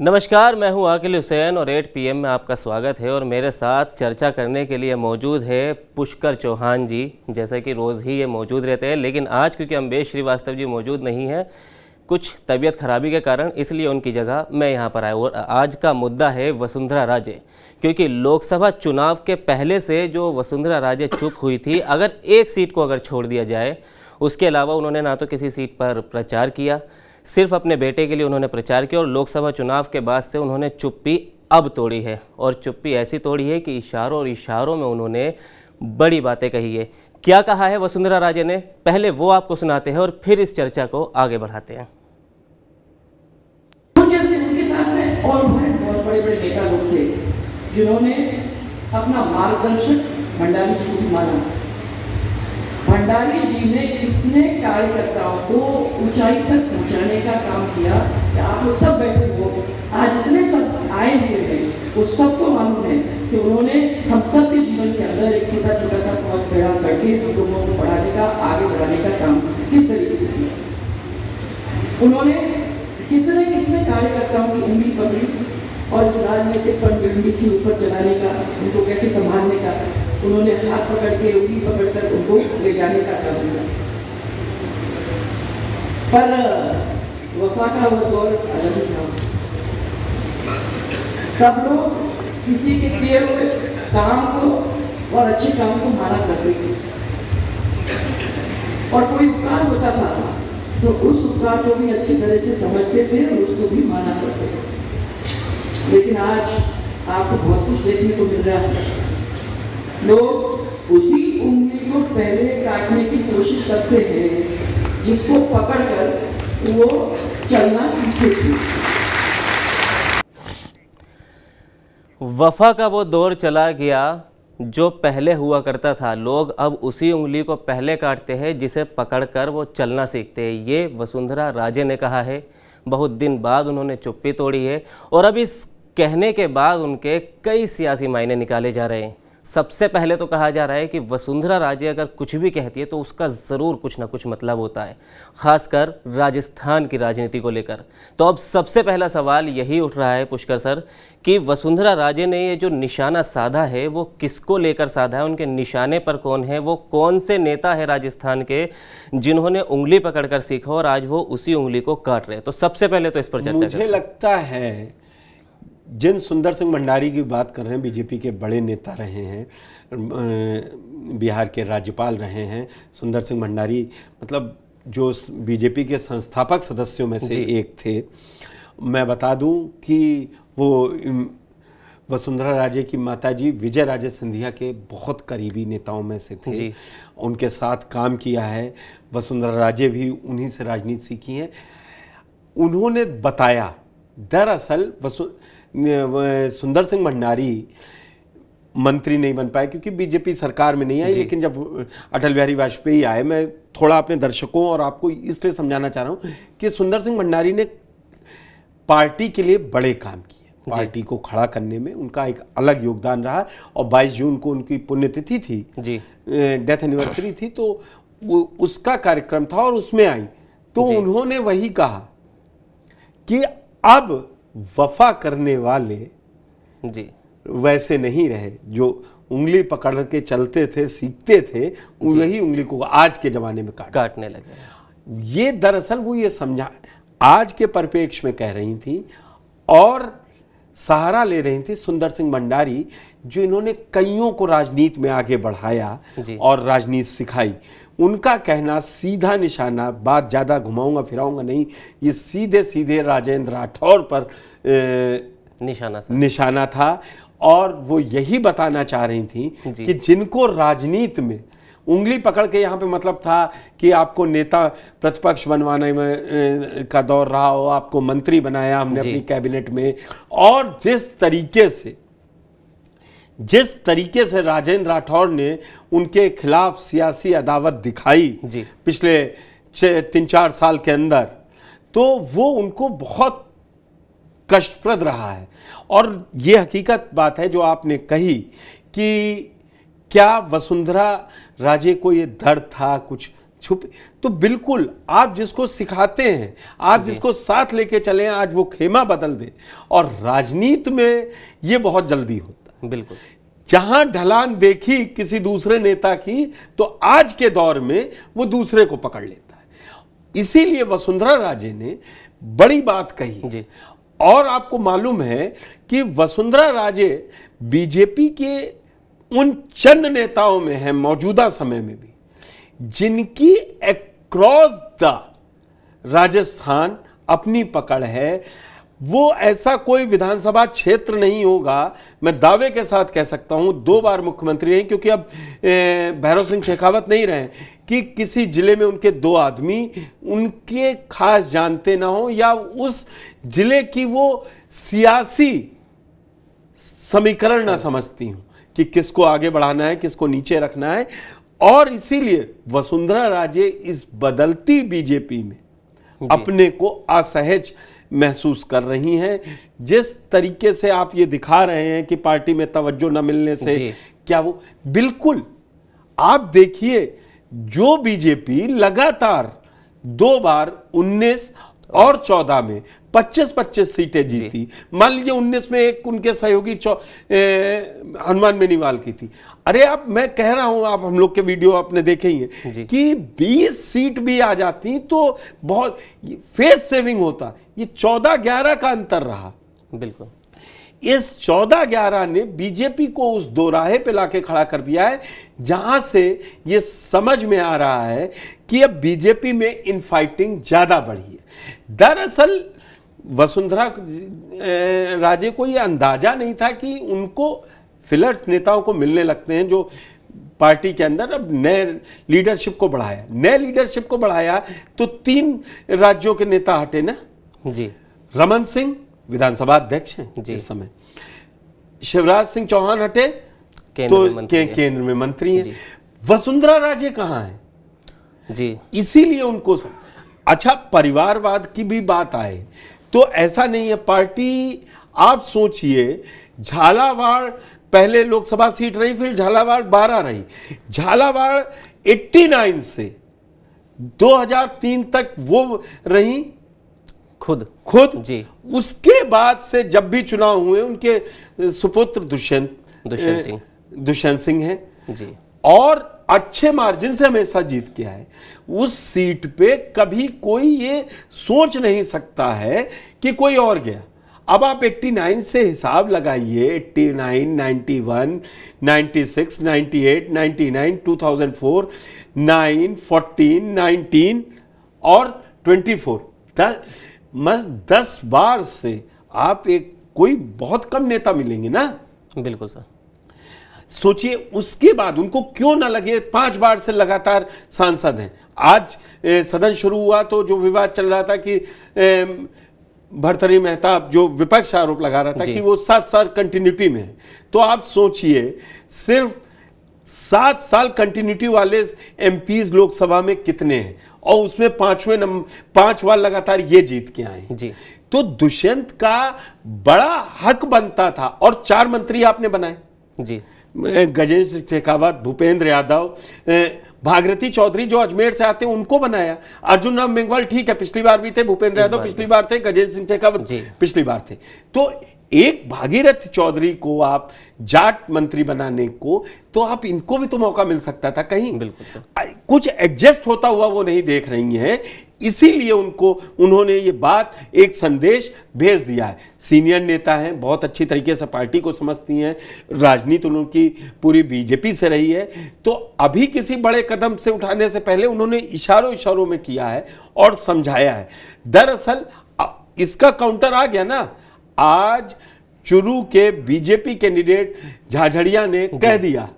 नमस्कार, मैं हूं आकिल हुसैन और 8 PM में आपका स्वागत है। और मेरे साथ चर्चा करने के लिए मौजूद है पुष्कर चौहान जी। जैसा कि रोज़ ही ये मौजूद रहते हैं, लेकिन आज क्योंकि अम्बेश श्रीवास्तव जी मौजूद नहीं है कुछ तबीयत खराबी के कारण, इसलिए उनकी जगह मैं यहाँ पर आया। और आज का मुद्दा है वसुंधरा राजे, क्योंकि लोकसभा चुनाव के पहले से जो वसुंधरा राजे चुप हुई थी, अगर एक सीट को अगर छोड़ दिया जाए, उसके अलावा उन्होंने ना तो किसी सीट पर प्रचार किया, सिर्फ अपने बेटे के लिए उन्होंने प्रचार किया। और लोकसभा चुनाव के बाद से उन्होंने चुप्पी अब तोड़ी है, और चुप्पी ऐसी तोड़ी है कि इशारों और इशारों में उन्होंने बड़ी बातें कही है। क्या कहा है वसुंधरा राजे ने, पहले वो आपको सुनाते हैं और फिर इस चर्चा को आगे बढ़ाते हैं। उनके साथ में और बहुत बड़े बड़े नेता लोग थे जिन्होंने अपना मार्गदर्शक भंडारी जी को माना। भंडारी जी ने कितने कार्यकर्ताओं को ऊंचाई तक पहुंचाने का काम किया कि आप लोग सब बैठे हो, आज इतने सब आए हुए हैं, वो सबको मालूम है कि उन्होंने हम सब के जीवन के अंदर एक छोटा छोटा सा बहुत बड़ा करके लोगों को बढ़ाने का, आगे बढ़ाने का काम किस तरीके से किया। उन्होंने कितने कितने कार्यकर्ताओं की उंगली पकड़ी और इस राजनीतिक पनडुब्बी के ऊपर चलाने का, उनको कैसे संभालने का, उन्होंने हाथ पकड़ के उंगली पकड़कर उनको ले जाने का काम किया। पर वफा का वो दौर अलग ही था। तब लोग किसी के किए हुए काम को और अच्छे काम को माना करते थे, और कोई उपकार होता था तो उस उपकार को भी अच्छी तरह से समझते थे और उसको भी माना करते थे। लेकिन आज आपको बहुत कुछ देखने को मिल रहा है। लोग उसी उंगली को पहले काटने की कोशिश करते हैं जिसको पकड़कर वो चलना सीखे थे। वफा का वो दौर चला गया जो पहले हुआ करता था। लोग अब उसी उंगली को पहले काटते हैं जिसे पकड़कर वो चलना सीखते हैं। ये वसुंधरा राजे ने कहा है। बहुत दिन बाद उन्होंने चुप्पी तोड़ी है, और अब इस कहने के बाद उनके कई सियासी मायने निकाले जा रहे हैं। सबसे पहले तो कहा जा रहा है कि वसुंधरा राजे अगर कुछ भी कहती है तो उसका ज़रूर कुछ ना कुछ मतलब होता है, खासकर राजस्थान की राजनीति को लेकर। तो अब सबसे पहला सवाल यही उठ रहा है पुष्कर सर कि वसुंधरा राजे ने ये जो निशाना साधा है वो किसको लेकर साधा है, उनके निशाने पर कौन है, वो कौन से नेता है राजस्थान के जिन्होंने उंगली पकड़कर सीखा और आज वो उसी उंगली को काट रहे हैं। तो सबसे पहले तो इस पर चर्चा मुझे लगता है जिन सुंदर सिंह भंडारी की बात कर रहे हैं, बीजेपी के बड़े नेता रहे हैं, बिहार के राज्यपाल रहे हैं सुंदर सिंह भंडारी, मतलब जो बीजेपी के संस्थापक सदस्यों में से एक थे। मैं बता दूं कि वो वसुंधरा राजे की माताजी विजय राजे सिंधिया के बहुत करीबी नेताओं में से थे। उनके साथ काम किया है। वसुंधरा राजे भी उन्हीं से राजनीति सीखी है। उन्होंने बताया, दरअसल सुंदर सिंह भंडारी मंत्री नहीं बन पाए क्योंकि बीजेपी सरकार में नहीं आई, लेकिन जब अटल बिहारी वाजपेयी आए, मैं थोड़ा अपने दर्शकों और आपको इसलिए समझाना चाह रहा हूं कि सुंदर सिंह भंडारी ने पार्टी के लिए बड़े काम किए, पार्टी को खड़ा करने में उनका एक अलग योगदान रहा। और 22 जून को उनकी पुण्यतिथि थी, डेथ एनिवर्सरी थी, तो उसका कार्यक्रम था और उसमें आई। तो उन्होंने वही कहा कि अब वफा करने वाले वैसे नहीं रहे, जो उंगली पकड़ के चलते थे, सीखते थे, वही उंगली को आज के जमाने में काटने लगे। ये दरअसल वो ये समझा आज के परिप्रेक्ष्य में कह रही थी और सहारा ले रही थी सुंदर सिंह भंडारी, जो इन्होंने कईयों को राजनीति में आगे बढ़ाया और राजनीति सिखाई। उनका कहना सीधा निशाना, बात ज़्यादा घुमाऊंगा फिराऊंगा नहीं, ये सीधे सीधे राजेंद्र राठौर पर निशाना था। और वो यही बताना चाह रही थी कि जिनको राजनीति में उंगली पकड़ के, यहाँ पे मतलब था कि आपको नेता प्रतिपक्ष बनवाने में का दौर रहा हो, आपको मंत्री बनाया हमने अपनी कैबिनेट में, और जिस तरीके से राजेंद्र राठौर ने उनके खिलाफ सियासी अदावत दिखाई पिछले 3-4 साल के अंदर, तो वो उनको बहुत कष्टप्रद रहा है। और ये हकीकत बात है जो आपने कही कि क्या वसुंधरा राजे को ये दर्द था, कुछ छुपे तो बिल्कुल आप जिसको सिखाते हैं, आप जिसको साथ लेके चले, आज वो खेमा बदल दे। और राजनीति में ये बहुत जल्दी होता है। बिल्कुल, जहां ढलान देखी किसी दूसरे नेता की, तो आज के दौर में वो दूसरे को पकड़ लेता है। इसीलिए वसुंधरा राजे ने बड़ी बात कही जी। और आपको मालूम है कि वसुंधरा राजे बीजेपी के उन चंद नेताओं में है मौजूदा समय में भी जिनकी अक्रॉस द राजस्थान अपनी पकड़ है। वो ऐसा कोई विधानसभा क्षेत्र नहीं होगा, मैं दावे के साथ कह सकता हूं, 2 बार मुख्यमंत्री नहीं, क्योंकि अब भैरव सिंह शेखावत नहीं रहे, कि किसी जिले में उनके 2 आदमी उनके खास जानते ना हो या उस जिले की वो सियासी समीकरण ना समझती हूं कि किसको आगे बढ़ाना है, किसको नीचे रखना है। और इसीलिए वसुंधरा राजे इस बदलती बीजेपी में अपने को असहज महसूस कर रही हैं। जिस तरीके से आप ये दिखा रहे हैं कि पार्टी में तवज्जो न मिलने से क्या वो, बिल्कुल आप देखिए जो बीजेपी लगातार 2 बार 19 और 14 में 25-25 सीटें जीती, मान लीजिए 19 में एक उनके सहयोगी हनुमान बेनीवाल की थी। अरे आप, मैं कह रहा हूं, आप हम लोग के वीडियो आपने देखे ही हैं कि 20 सीट भी आ जाती तो बहुत फेस सेविंग होता। ये 14-11 का अंतर रहा। बिल्कुल, इस 14-11 ने बीजेपी को उस दोराहे पे लाके खड़ा कर दिया है जहां से ये समझ में आ रहा है कि अब बीजेपी में इनफाइटिंग ज्यादा बढ़ी है। दरअसल वसुंधरा राजे को ये अंदाजा नहीं था कि उनको फिलर्स नेताओं को मिलने लगते हैं जो पार्टी के अंदर। अब नए लीडरशिप को बढ़ाया तो 3 राज्यों के नेता हटे ना जी। रमन सिंह विधानसभा अध्यक्ष हैं इस समय, शिवराज सिंह चौहान हटे तो केंद्र में मंत्री हैं। वसुंधरा राजे कहां हैं जी? इसीलिए उनको अच्छा परिवारवाद की भी बात आए तो ऐसा नहीं है। पार्टी, आप सोचिए, झालावाड़ पहले लोकसभा सीट रही, फिर झालावाड़ 12 रही। झालावाड़ 89 से 2003 तक वो रही खुद जी। उसके बाद से जब भी चुनाव हुए उनके सुपुत्र दुष्यंत सिंह हैं जी, और अच्छे मार्जिन से हमेशा जीत के आए। उस सीट पे कभी कोई ये सोच नहीं सकता है कि कोई और गया। अब आप 89 से हिसाब लगाइए, 89, 91, 96, 98, 99, 2004, 9, 14, 19 और 24, 10 बार से आप एक कोई बहुत कम नेता मिलेंगे ना। बिल्कुल सर। सोचिए उसके बाद उनको क्यों ना लगे, 5 बार से लगातार सांसद हैं। आज सदन शुरू हुआ तो जो विवाद चल रहा था कि भर्तृहरि मेहताब जो विपक्ष आरोप लगा रहा था कि वो 7 साल कंटिन्यूटी में है, तो आप सोचिए सिर्फ 7 साल कंटिन्यूटी वाले एमपीज लोकसभा में कितने हैं, और उसमें 5 बार लगातार ये जीत के आए जी। तो दुष्यंत का बड़ा हक बनता था। और 4 मंत्री आपने बनाए जी, गजेंद्र सिंह शेखावत, भूपेंद्र यादव, भागीरथी चौधरी जो अजमेर से आते हैं उनको बनाया, अर्जुन राम मेघवाल ठीक है पिछली बार भी थे, भूपेंद्र यादव पिछली बार थे, गजेंद्र सिंह शेखावत पिछली बार थे। तो एक भागीरथ चौधरी को आप जाट मंत्री बनाने को, तो आप इनको भी तो मौका मिल सकता था कहीं। बिल्कुल सर। कुछ एडजस्ट होता हुआ वो नहीं देख रही हैं, इसीलिए उन्होंने ये बात, एक संदेश भेज दिया है। सीनियर नेता हैं, बहुत अच्छी तरीके से पार्टी को समझती हैं, राजनीति उनकी पूरी बीजेपी से रही है, तो अभी किसी बड़े कदम से उठाने से पहले उन्होंने इशारों में किया है और समझाया है। दरअसल इसका काउंटर आ गया ना, आज चुरू के बीजेपी कैंडिडेट झाझड़िया ने कह दिया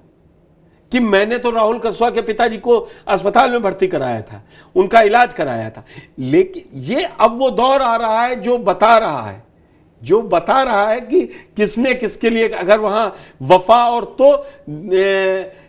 कि मैंने तो राहुल कसवा के पिताजी को अस्पताल में भर्ती कराया था, उनका इलाज कराया था। लेकिन ये अब वो दौर आ रहा है जो बता रहा है कि किसने किसके लिए, अगर वहां वफा और तो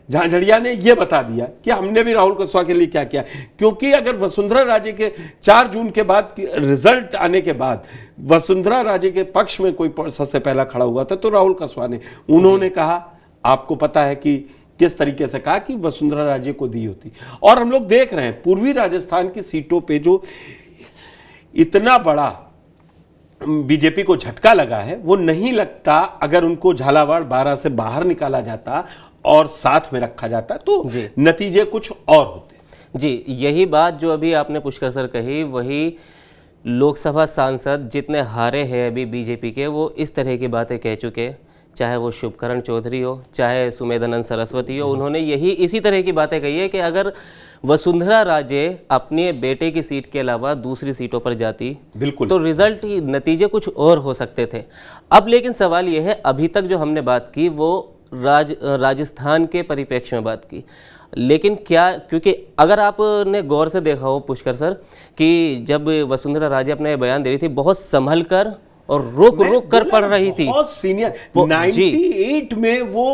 झाझड़िया ने ये बता दिया कि हमने भी राहुल कसवा के लिए क्या किया। क्योंकि अगर वसुंधरा राजे के 4 जून के बाद रिजल्ट आने के बाद वसुंधरा राजे के पक्ष में कोई सबसे पहला खड़ा हुआ था तो राहुल कसवा ने, उन्होंने कहा आपको पता है कि किस तरीके से कहा कि वसुंधरा राजे को दी होती। और हम लोग देख रहे हैं पूर्वी राजस्थान की सीटों पे जो इतना बड़ा बीजेपी को झटका लगा है, वो नहीं लगता अगर उनको झालावाड़ 12 से बाहर निकाला जाता और साथ में रखा जाता तो नतीजे कुछ और होते। जी, यही बात जो अभी आपने पुष्कर सर कही, वही लोकसभा सांसद जितने हारे हैं अभी बीजेपी के, वो इस तरह की बातें कह चुके, चाहे वो शुभकरण चौधरी हो, चाहे सुमेधानंद सरस्वती हो, उन्होंने इसी तरह की बातें कही है कि अगर वसुंधरा राजे अपने बेटे की सीट के अलावा दूसरी सीटों पर जाती बिल्कुल तो रिजल्ट नतीजे कुछ और हो सकते थे। अब लेकिन सवाल यह है, अभी तक जो हमने बात की वो राजस्थान के परिप्रेक्ष्य में बात की, लेकिन क्या, क्योंकि अगर आपने गौर से देखा हो पुष्कर सर कि जब वसुंधरा राजे अपने बयान दे रही थी, बहुत संभल कर और रुक कर पढ़ रही थी। बहुत सीनियर 98 में वो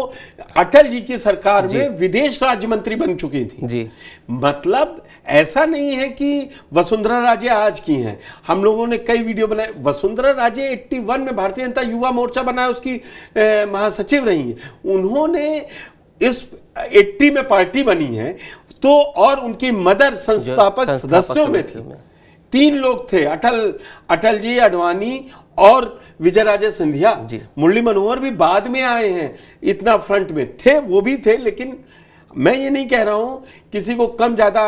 अटल जी की सरकार में विदेश राज्य मंत्री बन चुकी थी जी। मतलब ऐसा नहीं है कि वसुंधरा राजे आज की हैं। हम लोगों ने कई वीडियो बनाए। वसुंधरा राजे 81 में भारतीय जनता युवा मोर्चा बनाया, उसकी महासचिव रही हैं। उन्होंने इस 80 में पार्टी बनी है तो, और उनकी मदर संस्थापक सदस्यों में थी। 3 लोग थे, अटल जी, अडवाणी और विजयराजे सिंधिया। मुरली मनोहर भी बाद में आए हैं, इतना फ्रंट में थे, वो भी थे। लेकिन मैं ये नहीं कह रहा हूं किसी को कम ज्यादा,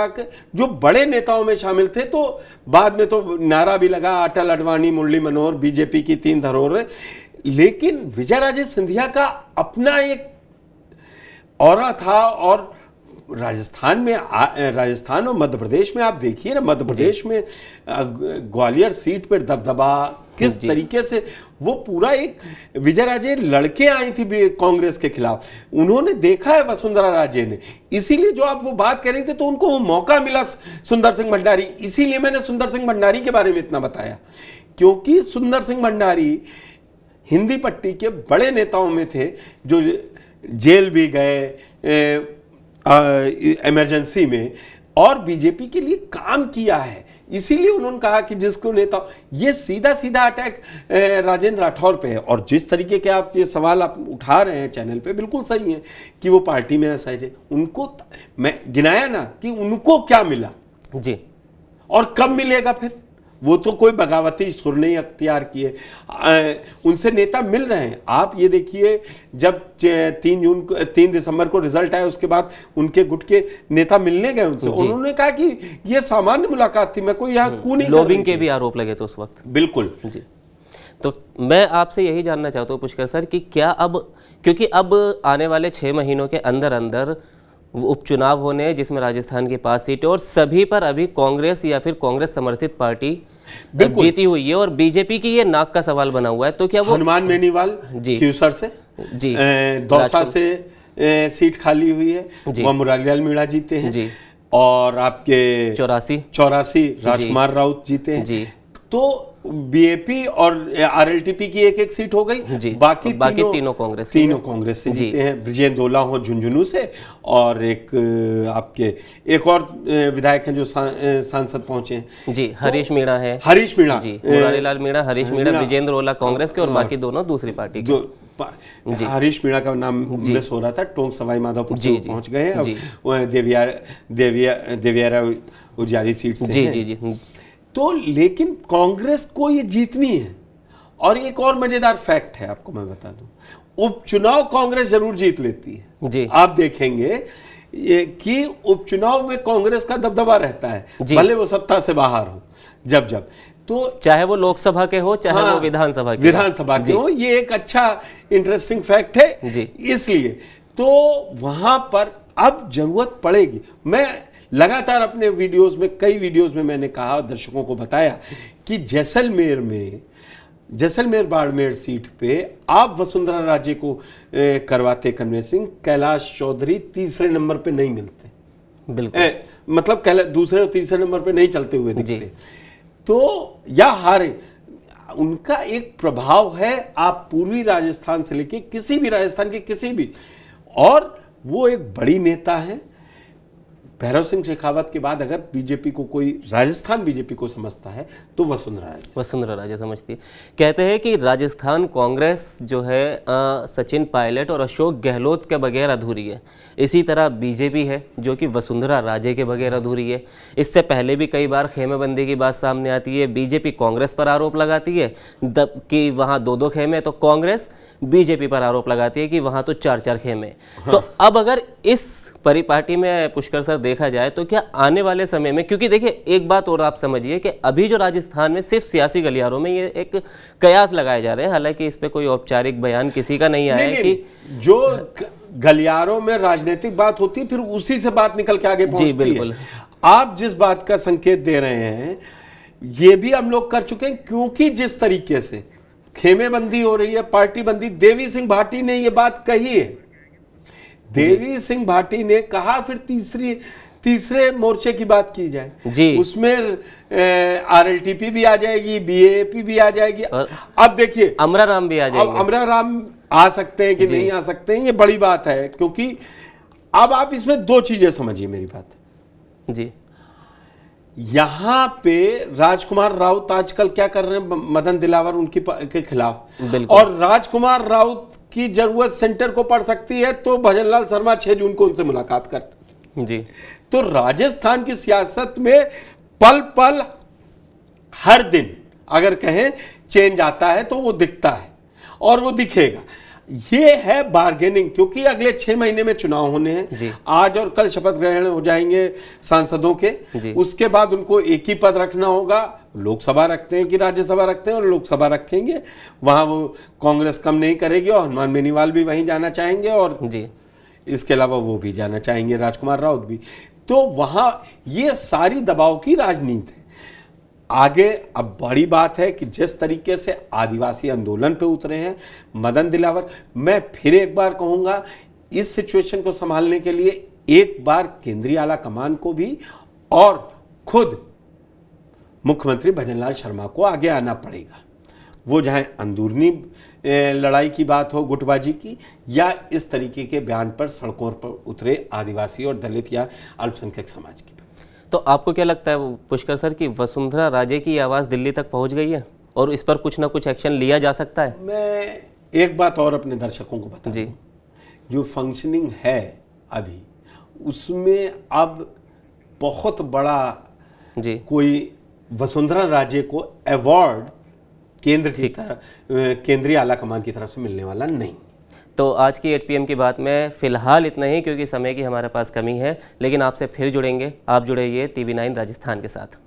जो बड़े नेताओं में शामिल थे। तो बाद में तो नारा भी लगा अटल, अडवाणी, मुरली मनोहर, बीजेपी की 3 धरोहर। लेकिन विजयराजे सिंधिया का अपना एक औरा था। और राजस्थान और मध्य प्रदेश में आप देखिए ना, मध्य प्रदेश में ग्वालियर सीट पर दबदबा किस तरीके से, वो पूरा एक विजयराजे लड़के आई थी कांग्रेस के खिलाफ। उन्होंने देखा है वसुंधरा राजे ने, इसीलिए जो आप वो बात कर रहे थे तो उनको वो मौका मिला सुंदर सिंह भंडारी। इसीलिए मैंने सुंदर सिंह भंडारी के बारे में इतना बताया, क्योंकि सुंदर सिंह भंडारी हिंदी पट्टी के बड़े नेताओं में थे, जो जेल भी गए इमरजेंसी में और बीजेपी के लिए काम किया है। इसीलिए उन्होंने कहा कि जिसको नेता, ये सीधा अटैक राजेंद्र राठौर पे है। और जिस तरीके के आप ये सवाल आप उठा रहे हैं चैनल पे, बिल्कुल सही है कि वो पार्टी में असहज है। उनको मैं गिनाया ना कि उनको क्या मिला जी, और कब मिलेगा फिर। वो तो कोई बगावती सुर नहीं अख्तियार किए, उनसे नेता मिल रहे हैं। आप ये देखिए, जब 3 दिसंबर को रिजल्ट आया, उसके बाद उनके गुट के नेता मिलने गए उनसे, उन्होंने कहा कि ये सामान्य मुलाकात थी, मैं कोई यहाँ कू नहीं। लॉबिंग के भी आरोप लगे थे उस वक्त। बिल्कुल जी। तो मैं आपसे यही जानना चाहता हूँ पुष्कर सर कि क्या अब, क्योंकि अब आने वाले 6 महीनों के अंदर उपचुनाव होने, जिसमें राजस्थान के 5 सीटें, और सभी पर अभी कांग्रेस या फिर कांग्रेस समर्थित पार्टी जीती हुई है, और बीजेपी की ये नाक का सवाल बना हुआ है। तो क्या वो हनुमान बेनीवाल क्यूसर से जी, दौसा से सीट खाली हुई है, वह मुरारीलाल मीणा जीते हैं, और आपके 84 राजकुमार राउत जीते हैं। तो बीएपी और आरएलटीपी की एक सीट हो गई। बाकी तीनों कांग्रेस से जीते हैं। ब्रिजेंद्र दोला हो झुंझुनू से, और एक और विधायक हैं जो सांसद पहुंचे हैं जी, हरीश मीणा है। जी, मुरारीलाल मीणा, हरीश मीणा, ब्रिजेंद्र दोला कांग्रेस के, और बाकी दोनों दूसरी पार्टी के। हरीश मीणा का नाम मिस हो रहा था, टोंक सवाई माधोपुर से पहुंच गए हैं। अब देवियारा उजारी सीट से जी। तो लेकिन कांग्रेस को ये जीतनी है। और एक और मजेदार फैक्ट है, आपको मैं बता दूं, उपचुनाव कांग्रेस जरूर जीत लेती है जी। आप देखेंगे कि उपचुनाव में कांग्रेस का दबदबा रहता है, भले वो सत्ता से बाहर हो। जब तो चाहे वो लोकसभा के हो, चाहे वो विधानसभा के हो, ये एक अच्छा इंटरेस्टिंग फैक्ट है जी। इसलिए तो वहां पर अब जरूरत पड़ेगी। मैं लगातार अपने वीडियोस में, कई वीडियोस में मैंने कहा, दर्शकों को बताया कि जैसलमेर बाड़मेर सीट पे आप वसुंधरा राजे को करवाते कन्विंसिंग, कैलाश चौधरी तीसरे नंबर पे नहीं मिलते। बिल्कुल मतलब दूसरे और तीसरे नंबर पे नहीं चलते हुए दिखते, तो या हारे। उनका एक प्रभाव है, आप पूर्वी राजस्थान से लेके किसी भी राजस्थान के किसी भी, और वो एक बड़ी नेता है, भैरव सिंह शेखावत के बाद अगर बीजेपी को कोई राजस्थान बीजेपी को समझता है तो वसुंधरा राजे समझती है। कहते हैं कि राजस्थान कांग्रेस जो है सचिन पायलट और अशोक गहलोत के बगैर अधूरी है। इसी तरह बीजेपी है जो कि वसुंधरा राजे के बगैर अधूरी है। इससे पहले भी कई बार खेमेबंदी की बात सामने आती है। बीजेपी कांग्रेस पर आरोप लगाती है कि वहाँ 2-2 खेमे, तो कांग्रेस बीजेपी पर आरोप लगाती है कि वहाँ तो 4-4 खेमे। हाँ। तो अब अगर इस परिपाटी में पुष्कर सर देखा जाए तो क्या आने वाले समय में, क्योंकि देखिए एक बात और आप समझिए कि अभी जो राजस्थान में सिर्फ सियासी गलियारों में ये एक कयास लगाए जा रहे हैं, हालांकि इस पे कोई औपचारिक बयान किसी का नहीं आया है कि जो गलियारों में राजनीतिक बात होती है फिर उसी से बात निकल के आगे पहुंचती है। बिल्कुल। आप जिस बात का संकेत दे रहे हैं ये भी हम लोग कर चुके हैं, क्योंकि जिस तरीके से खेमेबंदी हो रही है, पार्टी बंदी, देवी सिंह भाटी ने ये बात कही है। देवी सिंह भाटी ने कहा, फिर तीसरे मोर्चे की बात की जाए जी, उसमें आरएलटीपी भी आ जाएगी, बीएपी भी आ जाएगी। अब देखिए अमरा राम भी आ जाएंगे। अमरा राम आ सकते हैं कि नहीं आ सकते हैं, ये बड़ी बात है, क्योंकि अब आप इसमें 2 चीजें समझिए मेरी बात जी। यहां पे राजकुमार राउत आजकल क्या कर रहे हैं, मदन दिलावर उनकी के खिलाफ, और राजकुमार राउत की जरूरत सेंटर को पड़ सकती है, तो भजनलाल शर्मा 6 जून को उनसे मुलाकात करते जी। तो राजस्थान की सियासत में पल पल हर दिन अगर कहें चेंज आता है तो वो दिखता है और वो दिखेगा। ये है बार्गेनिंग, क्योंकि अगले 6 महीने में चुनाव होने हैं। आज और कल शपथ ग्रहण हो जाएंगे सांसदों के, उसके बाद उनको एक ही पद रखना होगा। लोकसभा रखते हैं कि राज्यसभा रखते हैं, और लोकसभा रखेंगे, वहां वो कांग्रेस कम नहीं करेगी और हनुमान बेनीवाल भी वहीं जाना चाहेंगे, और इसके अलावा वो भी जाना चाहेंगे, राजकुमार राउत भी। तो वहां ये सारी दबाव की राजनीति है। आगे अब बड़ी बात है कि जिस तरीके से आदिवासी आंदोलन पे उतरे हैं मदन दिलावर, मैं फिर एक बार कहूंगा इस सिचुएशन को संभालने के लिए एक बार केंद्रीय आला कमान को भी और खुद मुख्यमंत्री भजनलाल शर्मा को आगे आना पड़ेगा। वो चाहे अंदरूनी लड़ाई की बात हो, गुटबाजी की, या इस तरीके के बयान पर सड़कों पर उतरे आदिवासी और दलित या अल्पसंख्यक समाज की। तो आपको क्या लगता है पुष्कर सर कि वसुंधरा राजे की आवाज़ दिल्ली तक पहुंच गई है और इस पर कुछ ना कुछ एक्शन लिया जा सकता है? मैं एक बात और अपने दर्शकों को बता दूं, जो फंक्शनिंग है अभी उसमें अब बहुत बड़ा कोई वसुंधरा राजे को अवार्ड केंद्र की तरफ, केंद्रीय आला कमान की तरफ से मिलने वाला नहीं। तो आज की 8 PM की बात में फ़िलहाल इतना ही, क्योंकि समय की हमारे पास कमी है, लेकिन आपसे फिर जुड़ेंगे। आप जुड़े ये TV9 राजस्थान के साथ।